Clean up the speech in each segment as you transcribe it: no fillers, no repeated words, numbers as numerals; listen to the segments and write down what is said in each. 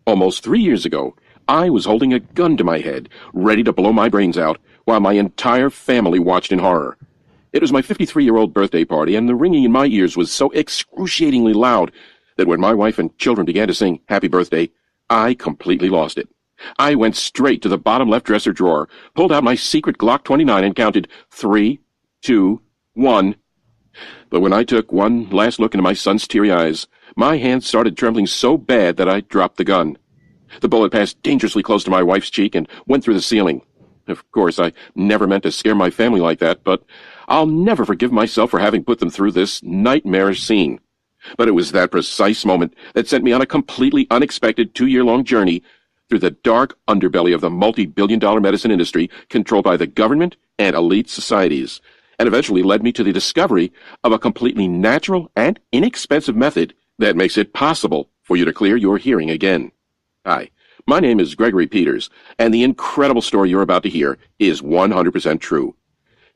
Almost 3 years ago, I was holding a gun to my head, ready to blow my brains out, while my entire family watched in horror. It was my 53-year-old birthday party, and the ringing in my ears was so excruciatingly loud that when my wife and children began to sing Happy Birthday, I completely lost it. I went straight to the bottom left dresser drawer, pulled out my secret Glock 29 and counted 3, 2, 1. But when I took one last look into my son's teary eyes, my hands started trembling so bad that I dropped the gun. The bullet passed dangerously close to my wife's cheek and went through the ceiling. Of course, I never meant to scare my family like that, but I'll never forgive myself for having put them through this nightmarish scene. But it was that precise moment that sent me on a completely unexpected 2-year-long journey through the dark underbelly of the multi-billion-dollar medicine industry controlled by the government and elite societies, and eventually led me to the discovery of a completely natural and inexpensive method that makes it possible for you to clear your hearing again. Hi, my name is Gregory Peters, and the incredible story you're about to hear is 100% true.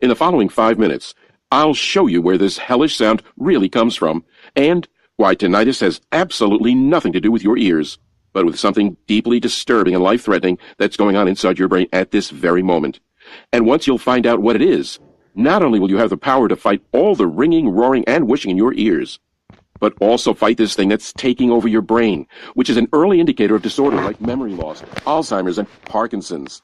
In the following 5 minutes, I'll show you where this hellish sound really comes from, and why tinnitus has absolutely nothing to do with your ears, but with something deeply disturbing and life-threatening that's going on inside your brain at this very moment. And once you'll find out what it is, not only will you have the power to fight all the ringing, roaring, and wishing in your ears, but also fight this thing that's taking over your brain, which is an early indicator of disorders like memory loss, Alzheimer's, and Parkinson's.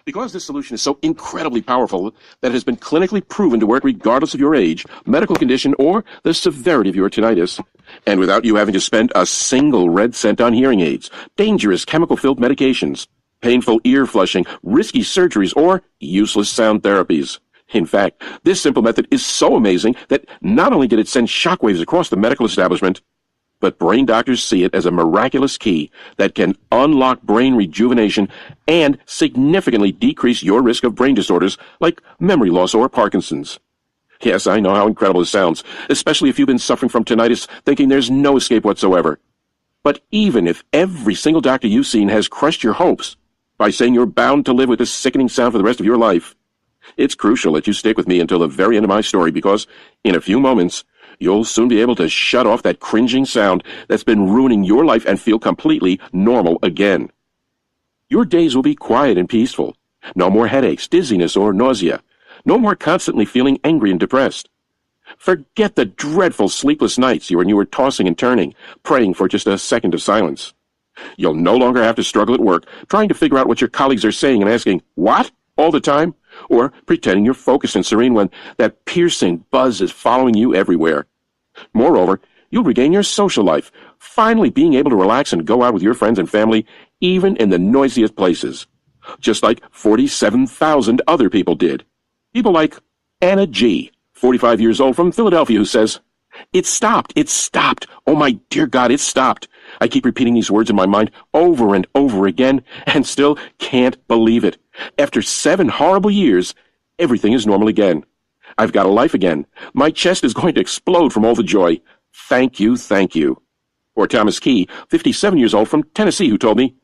Because this solution is so incredibly powerful that it has been clinically proven to work regardless of your age, medical condition, or the severity of your tinnitus, and without you having to spend a single red cent on hearing aids, dangerous chemical-filled medications, painful ear flushing, risky surgeries, or useless sound therapies. In fact, this simple method is so amazing that not only did it send shockwaves across the medical establishment, but brain doctors see it as a miraculous key that can unlock brain rejuvenation and significantly decrease your risk of brain disorders like memory loss or Parkinson's. Yes, I know how incredible this sounds, especially if you've been suffering from tinnitus thinking there's no escape whatsoever. But even if every single doctor you've seen has crushed your hopes by saying you're bound to live with this sickening sound for the rest of your life, it's crucial that you stick with me until the very end of my story, because in a few moments, you'll soon be able to shut off that cringing sound that's been ruining your life and feel completely normal again. Your days will be quiet and peaceful. No more headaches, dizziness, or nausea. No more constantly feeling angry and depressed. Forget the dreadful sleepless nights when you were tossing and turning, praying for just a second of silence. You'll no longer have to struggle at work, trying to figure out what your colleagues are saying and asking, "What?" all the time, or pretending you're focused and serene when that piercing buzz is following you everywhere. Moreover, you'll regain your social life, finally being able to relax and go out with your friends and family, even in the noisiest places, just like 47,000 other people did. People like Anna G., 45 years old, from Philadelphia, who says, "It stopped, it stopped. Oh my dear God, it stopped. I keep repeating these words in my mind over and over again, and still can't believe it. After 7 horrible years, everything is normal again. I've got a life again. My chest is going to explode from all the joy. Thank you, thank you." Or Thomas Key, 57 years old, from Tennessee, who told me,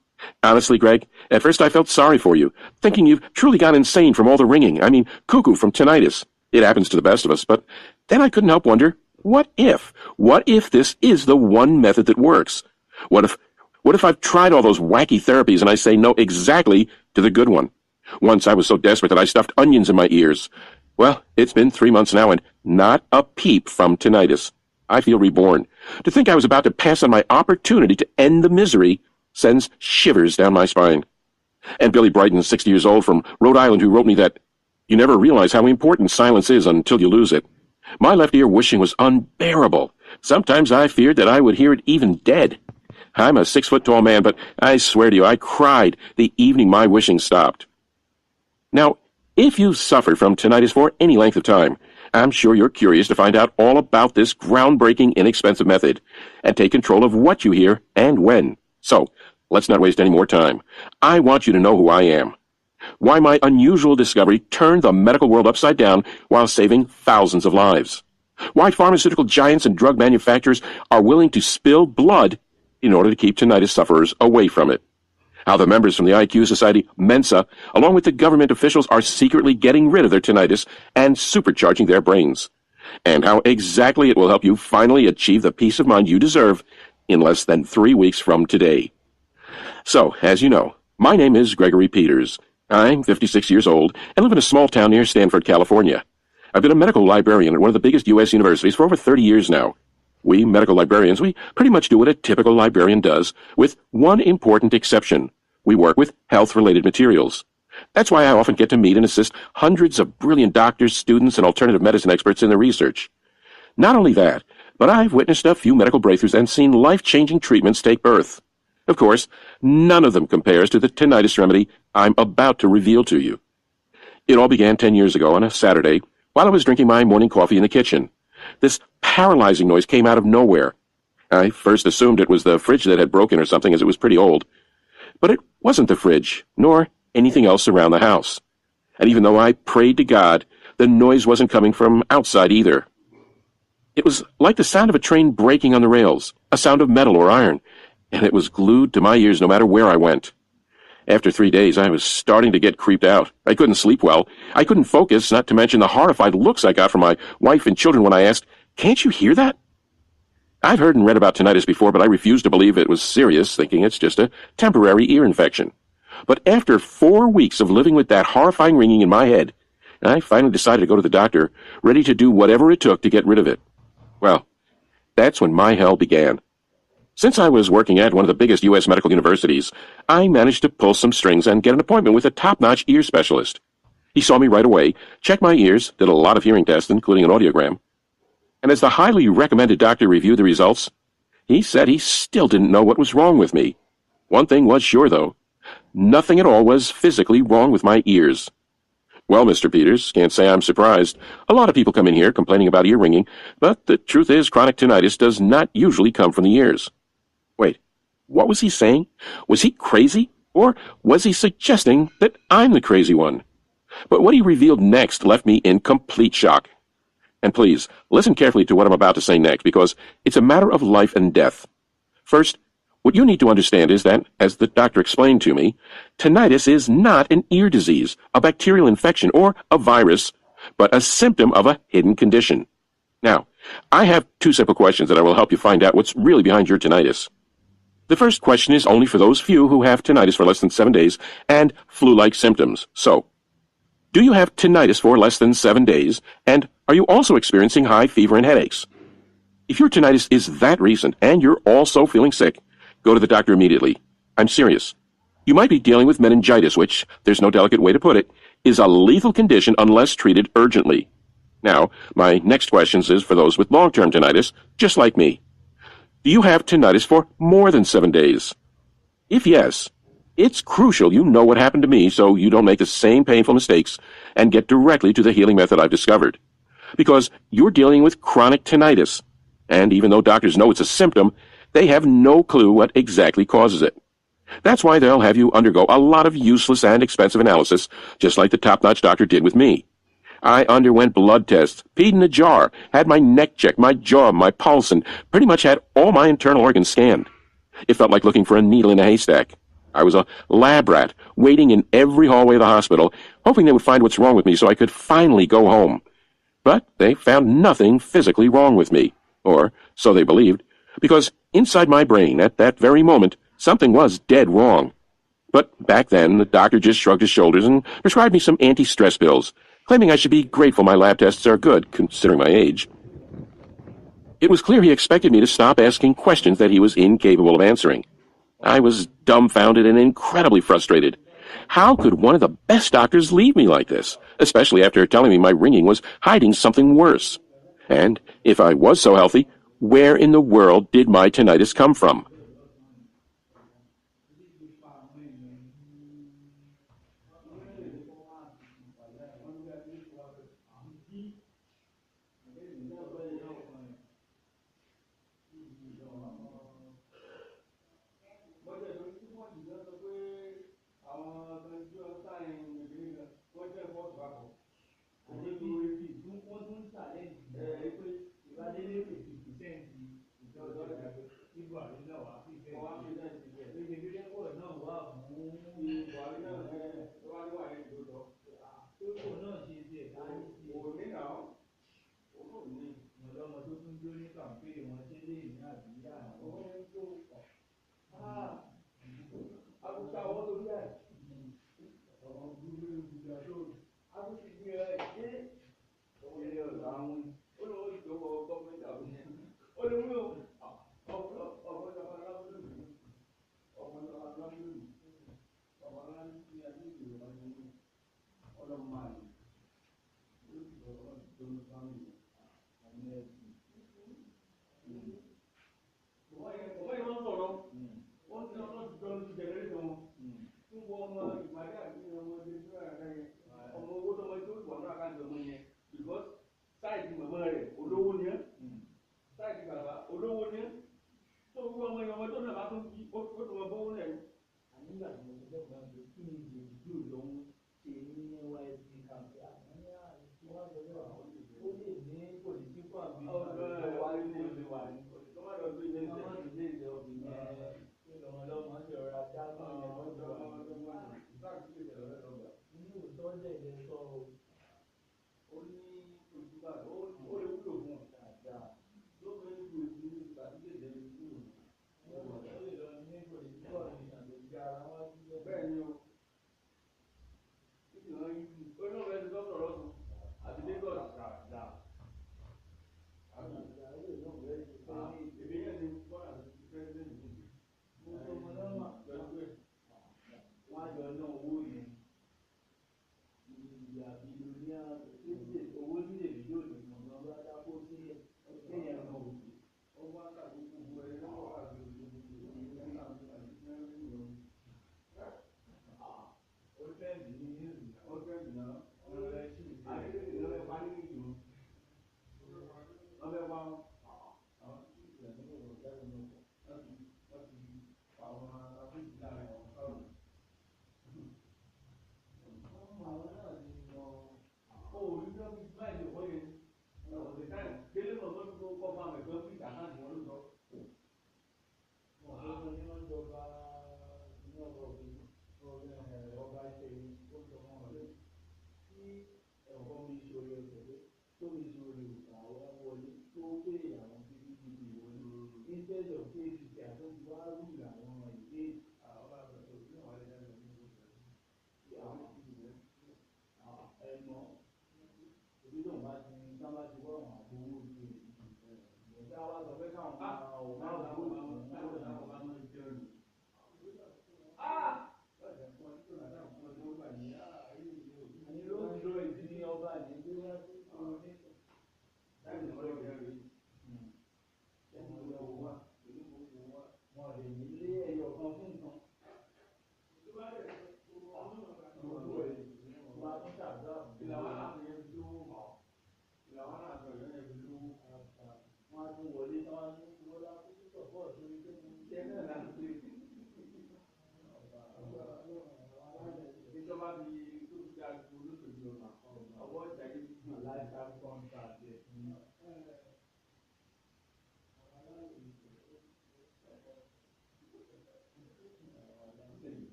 "Honestly, Greg, at first I felt sorry for you, thinking you've truly gone insane from all the ringing. I mean, cuckoo from tinnitus. It happens to the best of us, but then I couldn't help wonder, what if? What if this is the one method that works? What if I've tried all those wacky therapies and I say no exactly to the good one? Once I was so desperate that I stuffed onions in my ears. Well, it's been 3 months now and not a peep from tinnitus. I feel reborn. To think I was about to pass on my opportunity to end the misery sends shivers down my spine." And Billy Brighton, 60 years old, from Rhode Island, who wrote me that, "You never realize how important silence is until you lose it. My left ear wishing was unbearable. Sometimes I feared that I would hear it even dead. I'm a 6-foot-tall man, but I swear to you, I cried the evening my wishing stopped." Now, if you've suffered from tinnitus for any length of time, I'm sure you're curious to find out all about this groundbreaking, inexpensive method and take control of what you hear and when. So, let's not waste any more time. I want you to know who I am. Why my unusual discovery turned the medical world upside down while saving thousands of lives. Why pharmaceutical giants and drug manufacturers are willing to spill blood in order to keep tinnitus sufferers away from it. How the members from the IQ Society, Mensa, along with the government officials, are secretly getting rid of their tinnitus and supercharging their brains. And how exactly it will help you finally achieve the peace of mind you deserve in less than 3 weeks from today. So, as you know, my name is Gregory Peters. I'm 56 years old and live in a small town near Stanford, California. I've been a medical librarian at one of the biggest U.S. universities for over 30 years now. We medical librarians, we pretty much do what a typical librarian does, with one important exception. We work with health-related materials. That's why I often get to meet and assist hundreds of brilliant doctors, students, and alternative medicine experts in their research. Not only that, but I've witnessed a few medical breakthroughs and seen life-changing treatments take birth. Of course, none of them compares to the tinnitus remedy I'm about to reveal to you. It all began 10 years ago on a Saturday while I was drinking my morning coffee in the kitchen. This paralyzing noise came out of nowhere. I first assumed it was the fridge that had broken or something, as it was pretty old. But it wasn't the fridge, nor anything else around the house. And even though I prayed to God, the noise wasn't coming from outside either. It was like the sound of a train braking on the rails, a sound of metal or iron, and it was glued to my ears no matter where I went. After 3 days, I was starting to get creeped out. I couldn't sleep well. I couldn't focus, not to mention the horrified looks I got from my wife and children when I asked, "Can't you hear that?" I've heard and read about tinnitus before, but I refused to believe it was serious, thinking it's just a temporary ear infection. But after 4 weeks of living with that horrifying ringing in my head, I finally decided to go to the doctor, ready to do whatever it took to get rid of it. Well, that's when my hell began. Since I was working at one of the biggest U.S. medical universities, I managed to pull some strings and get an appointment with a top-notch ear specialist. He saw me right away, checked my ears, did a lot of hearing tests, including an audiogram. And as the highly recommended doctor reviewed the results, he said he still didn't know what was wrong with me. One thing was sure, though. Nothing at all was physically wrong with my ears. Well, Mr. Peters, can't say I'm surprised. A lot of people come in here complaining about ear ringing, but the truth is chronic tinnitus does not usually come from the ears. Wait, what was he saying? Was he crazy? Or was he suggesting that I'm the crazy one? But what he revealed next left me in complete shock. And please, listen carefully to what I'm about to say next, because it's a matter of life and death. First, what you need to understand is that, as the doctor explained to me, tinnitus is not an ear disease, a bacterial infection, or a virus, but a symptom of a hidden condition. Now, I have 2 simple questions that will help you find out what's really behind your tinnitus. The first question is only for those few who have tinnitus for less than 7 days and flu-like symptoms. So, do you have tinnitus for less than 7 days, and are you also experiencing high fever and headaches? If your tinnitus is that recent and you're also feeling sick, go to the doctor immediately. I'm serious. You might be dealing with meningitis, which, there's no delicate way to put it, is a lethal condition unless treated urgently. Now, my next question is for those with long-term tinnitus, just like me. Do you have tinnitus for more than 7 days? If yes, it's crucial you know what happened to me so you don't make the same painful mistakes and get directly to the healing method I've discovered. Because you're dealing with chronic tinnitus, and even though doctors know it's a symptom, they have no clue what exactly causes it. That's why they'll have you undergo a lot of useless and expensive analysis, just like the top-notch doctor did with me. I underwent blood tests, peed in a jar, had my neck checked, my jaw, my pulse, and pretty much had all my internal organs scanned. It felt like looking for a needle in a haystack. I was a lab rat, waiting in every hallway of the hospital, hoping they would find what's wrong with me so I could finally go home. But they found nothing physically wrong with me, or so they believed, because inside my brain, at that very moment, something was dead wrong. But back then, the doctor just shrugged his shoulders and prescribed me some anti-stress pills, claiming I should be grateful my lab tests are good, considering my age. It was clear he expected me to stop asking questions that he was incapable of answering. I was dumbfounded and incredibly frustrated. How could one of the best doctors leave me like this, especially after telling me my ringing was hiding something worse? And if I was so healthy, where in the world did my tinnitus come from?